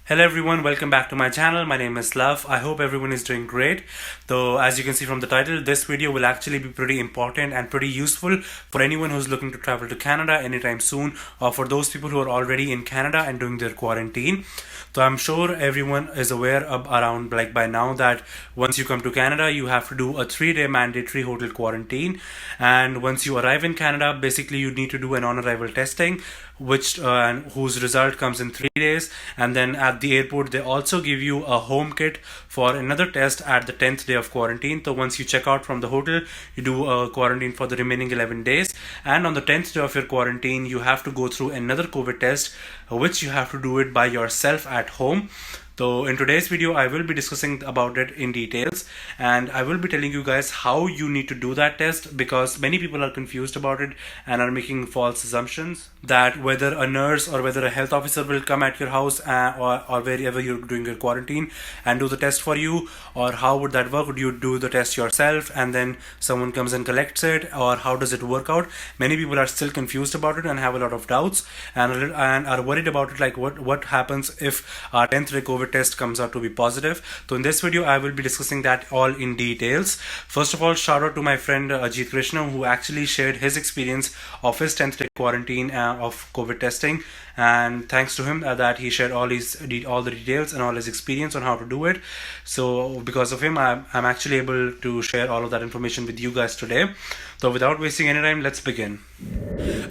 Hello everyone, welcome back to my channel. My name is Love. I hope everyone is doing great. Though as you can see from the title, this video will actually be pretty important and pretty useful for anyone who's looking to travel to Canada anytime soon, or for those people who are already in Canada and doing their quarantine. So I'm sure everyone is aware of around like by now that once you come to Canada, you have to do a 3-day mandatory hotel quarantine. And once you arrive in Canada, basically you need to do an on-arrival testing, which whose result comes in 3 days. And then at the airport, they also give you a home kit for another test at the 10th day of quarantine. So once you check out from the hotel, you do a quarantine for the remaining 11 days. And on the 10th day of your quarantine, you have to go through another COVID test, which you have to do it by yourself at home. So in today's video, I will be discussing about it in details, and I will be telling you guys how you need to do that test, because many people are confused about it and are making false assumptions that whether a nurse or whether a health officer will come at your house or wherever you're doing your quarantine and do the test for you, or how would that work? Would you do the test yourself and then someone comes and collects it, or how does it work out? Many people are still confused about it and have a lot of doubts and are worried about it, like what happens if our 10th day COVID test comes out to be positive. So in this video, I will be discussing that all in details. First of all, shout out to my friend Ajit Krishna, who actually shared his experience of his 10th day quarantine of COVID testing, and thanks to him that he shared all the details and all his experience on how to do it. So because of him, I'm actually able to share all of that information with you guys today. So without wasting any time, let's begin.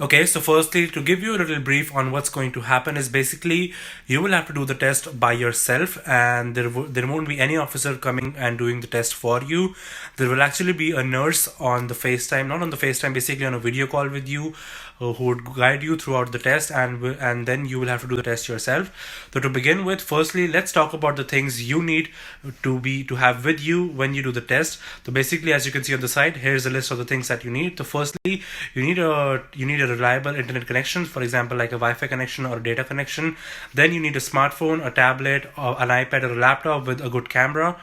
Okay, so firstly, to give you a little brief on what's going to happen is basically you will have to do the test by yourself, and there won't be any officer coming and doing the test for you. There will actually be a nurse on the FaceTime, not on the FaceTime, basically on a video call with you, who would guide you throughout the test, and then you will have to do the test yourself. So to begin with, firstly, let's talk about the things you need to have with you when you do the test. So basically, as you can see on the side, here's a list of the things that you need. So firstly, you need a reliable internet connection, for example, like a Wi-Fi connection or a data connection. Then you need a smartphone, a tablet, or an iPad or a laptop with a good camera.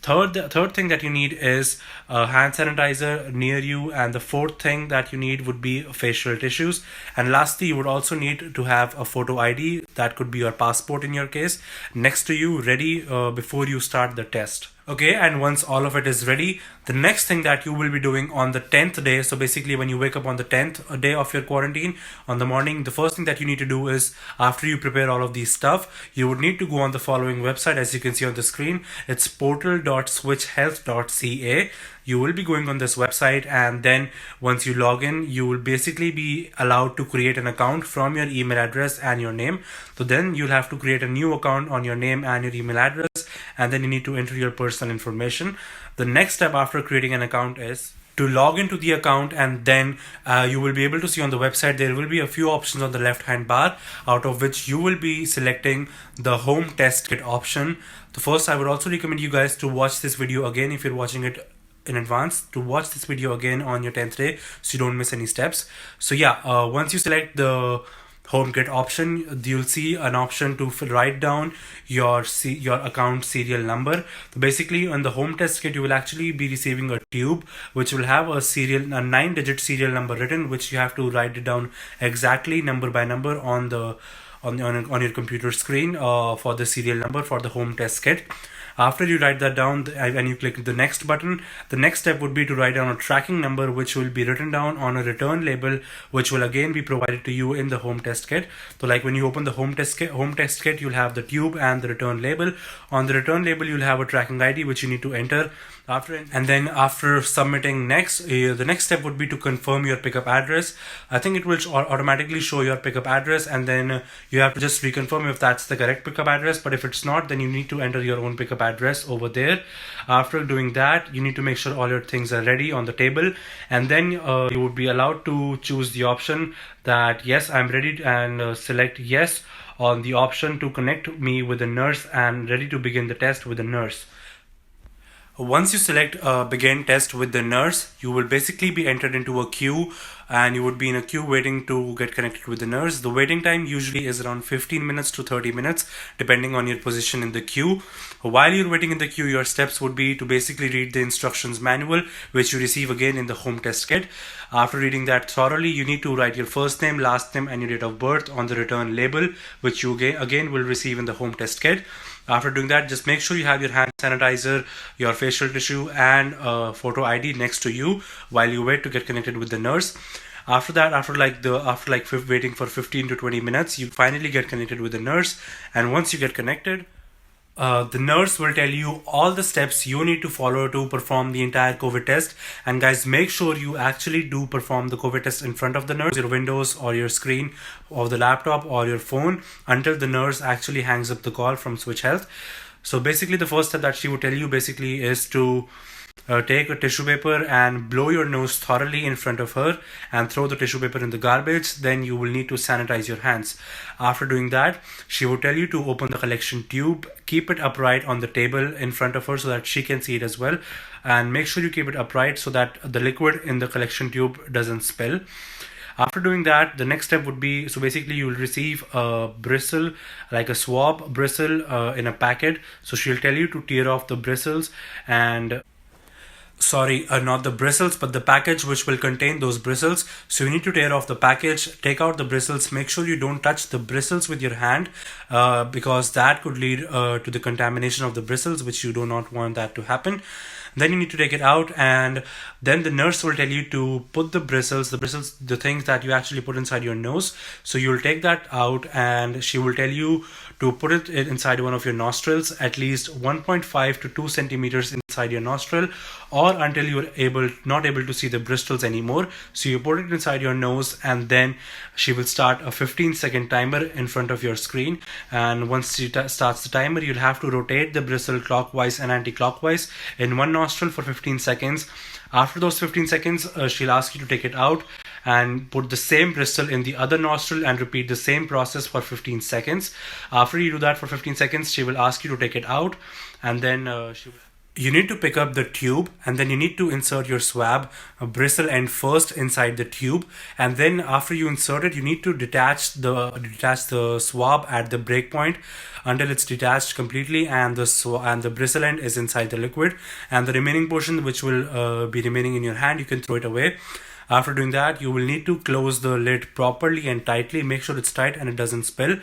Third thing that you need is a hand sanitizer near you, and the fourth thing that you need would be facial tissues. And lastly, you would also need to have a photo ID, that could be your passport in your case, next to you, ready before you start the test. Okay, and once all of it is ready, the next thing that you will be doing on the 10th day, so basically when you wake up on the 10th day of your quarantine on the morning, the first thing that you need to do is, after you prepare all of these stuff, you would need to go on the following website. As you can see on the screen, it's portal.switchhealth.ca. You will be going on this website, and then once you log in, you will basically be allowed to create an account from your email address and your name. So then you'll have to create a new account on your name and your email address, and then you need to enter your personal information. The next step after creating an account is to log into the account, and then you will be able to see on the website there will be a few options on the left hand bar, out of which you will be selecting the home test kit option. So first, I would also recommend you guys to watch this video again if you're watching it in advance, to watch this video again on your 10th day so you don't miss any steps. So yeah, once you select the home kit option, you'll see an option to write down your account serial number. So basically on the home test kit, you will actually be receiving a tube which will have a 9-digit serial number written, which you have to write it down exactly number by number on your computer screen for the serial number for the home test kit. After you write that down and you click the next button, the next step would be to write down a tracking number, which will be written down on a return label, which will again be provided to you in the home test kit. So like when you open the home test kit, you'll have the tube and the return label. On the return label, you'll have a tracking ID which you need to enter. After submitting next, the next step would be to confirm your pickup address. I think it will automatically show your pickup address, and then you have to just reconfirm if that's the correct pickup address. But if it's not, then you need to enter your own pickup address over there. After doing that, you need to make sure all your things are ready on the table, and then you would be allowed to choose the option that yes, I'm ready, and select yes on the option to connect me with a nurse and ready to begin the test with a nurse. Once you select begin test with the nurse, you will basically be entered into a queue and you would be in a queue waiting to get connected with the nurse. The waiting time usually is around 15 minutes to 30 minutes depending on your position in the queue. While you're waiting in the queue, your steps would be to basically read the instructions manual, which you receive again in the home test kit. After reading that thoroughly, you need to write your first name, last name and your date of birth on the return label, which you again will receive in the home test kit. After doing that, just make sure you have your hand sanitizer, your facial tissue and photo ID next to you while you wait to get connected with the nurse. After that, after waiting for 15 to 20 minutes, you finally get connected with the nurse. And once you get connected, the nurse will tell you all the steps you need to follow to perform the entire COVID test. And guys, make sure you actually do perform the COVID test in front of the nurse, your windows or your screen of the laptop or your phone, until the nurse actually hangs up the call from Switch Health. So basically the first step that she would tell you basically is to take a tissue paper and blow your nose thoroughly in front of her and throw the tissue paper in the garbage. Then you will need to sanitize your hands. After doing that, she will tell you to open the collection tube, keep it upright on the table in front of her so that she can see it as well, and make sure you keep it upright so that the liquid in the collection tube doesn't spill. After doing that, the next step would be, so basically you will receive a bristle, like a swab bristle in a packet. So she'll tell you to tear off the bristles and not the bristles, but the package which will contain those bristles. So you need to tear off the package, take out the bristles, make sure you don't touch the bristles with your hand because that could lead to the contamination of the bristles, which you do not want that to happen. Then you need to take it out, and then the nurse will tell you to put the bristles, the things that you actually put inside your nose. So you'll take that out and she will tell you to put it inside one of your nostrils, at least 1.5 to 2 centimeters inside your nostril, or until you're not able to see the bristles anymore. So you put it inside your nose, and then she will start a 15-second timer in front of your screen. And once she starts the timer, you'll have to rotate the bristle clockwise and anti-clockwise in one nostril for 15 seconds. After those 15 seconds, she'll ask you to take it out and put the same bristle in the other nostril and repeat the same process for 15 seconds. After you do that for 15 seconds, she will ask you to take it out, and then you need to pick up the tube, and then you need to insert your swab bristle end first inside the tube, and then after you insert it, you need to detach the swab at the break point until it's detached completely, and the bristle end is inside the liquid, and the remaining portion which will be remaining in your hand, you can throw it away. After doing that, you will need to close the lid properly and tightly. Make sure it's tight and it doesn't spill.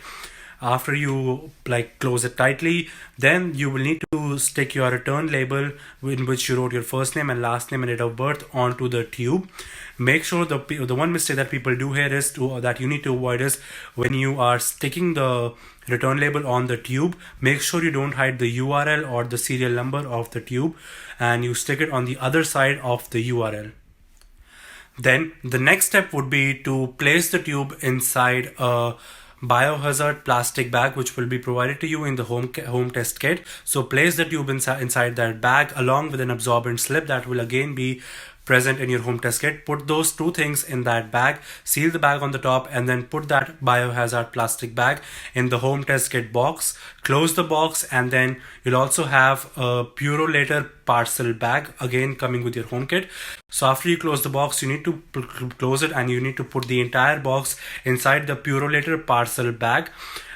After you close it tightly, then you will need to stick your return label in which you wrote your first name and last name and date of birth onto the tube. Make sure the one mistake that people do here is that you need to avoid is when you are sticking the return label on the tube, make sure you don't hide the URL or the serial number of the tube, and you stick it on the other side of the URL. Then the next step would be to place the tube inside a biohazard plastic bag which will be provided to you in the home test kit. So place the tube inside that bag along with an absorbent slip that will again be present in your home test kit. Put those two things in that bag, seal the bag on the top, and then put that biohazard plastic bag in the home test kit box. Close the box, and then you'll also have a Purolator parcel bag again coming with your home kit. So after you close the box, you need to close it and you need to put the entire box inside the Purolator parcel bag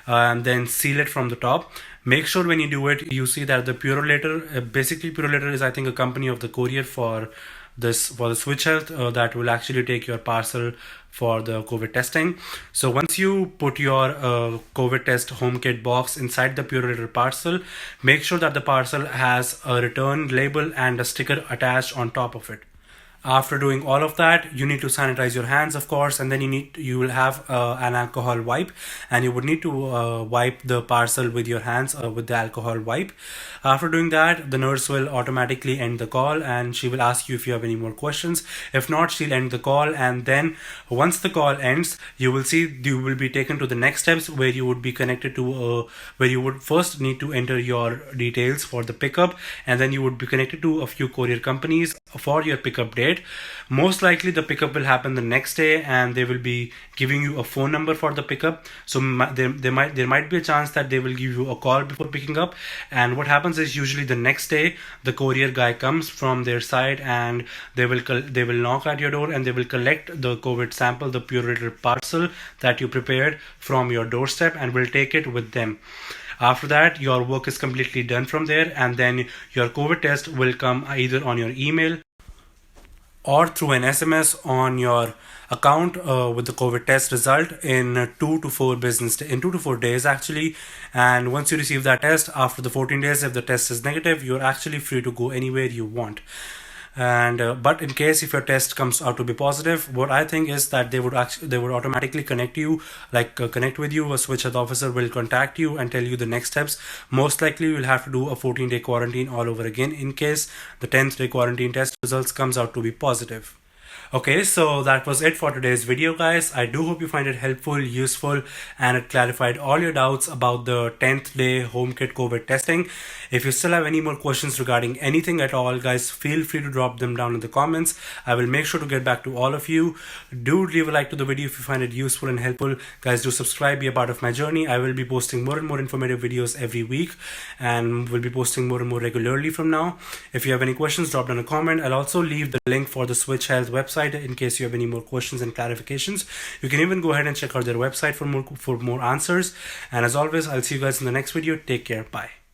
and then seal it from the top. Make sure when you do it, you see that the Purolator, basically Purolator is I think a company of the courier for the Switch Health that will actually take your parcel for the COVID testing. So once you put your COVID test home kit box inside the Purolator parcel, make sure that the parcel has a return label and a sticker attached on top of it. After doing all of that, you need to sanitize your hands, of course, and then you will have an alcohol wipe, and you would need to wipe the parcel with your hands with the alcohol wipe. After doing that, the nurse will automatically end the call, and she will ask you if you have any more questions. If not, she'll end the call, and then once the call ends, you will be taken to the next steps where you would be connected to where you would first need to enter your details for the pickup, and then you would be connected to a few courier companies for your pickup date. date. Most likely the pickup will happen the next day, and they will be giving you a phone number for the pickup. So there might be a chance that they will give you a call before picking up. And what happens is usually the next day the courier guy comes from their side, and they will knock at your door, and they will collect the COVID sample, the purified parcel that you prepared from your doorstep, and will take it with them. After that, your work is completely done from there, and then your COVID test will come either on your email or through an SMS on your account with the COVID test result in 2 to 4 in 2 to 4 days actually. And once you receive that test, after the 14 days, if the test is negative, you're actually free to go anywhere you want. And but in case if your test comes out to be positive, what I think is that they would automatically connect you, connect with you. A Switch Health officer will contact you and tell you the next steps. Most likely you'll have to do a 14-day quarantine all over again in case the 10th day quarantine test results comes out to be positive. Okay, so that was it for today's video, guys. I do hope you find it helpful, useful, and it clarified all your doubts about the 10th day home kit COVID testing. If you still have any more questions regarding anything at all, guys, feel free to drop them down in the comments. I will make sure to get back to all of you. Do leave a like to the video if you find it useful and helpful. Guys, do subscribe, be a part of my journey. I will be posting more and more informative videos every week, and will be posting more and more regularly from now. If you have any questions, drop down a comment. I'll also leave the link for the Switch Health website in case you have any more questions and clarifications. You can even go ahead and check out their website for more answers. And as always, I'll see you guys in the next video. Take care. Bye.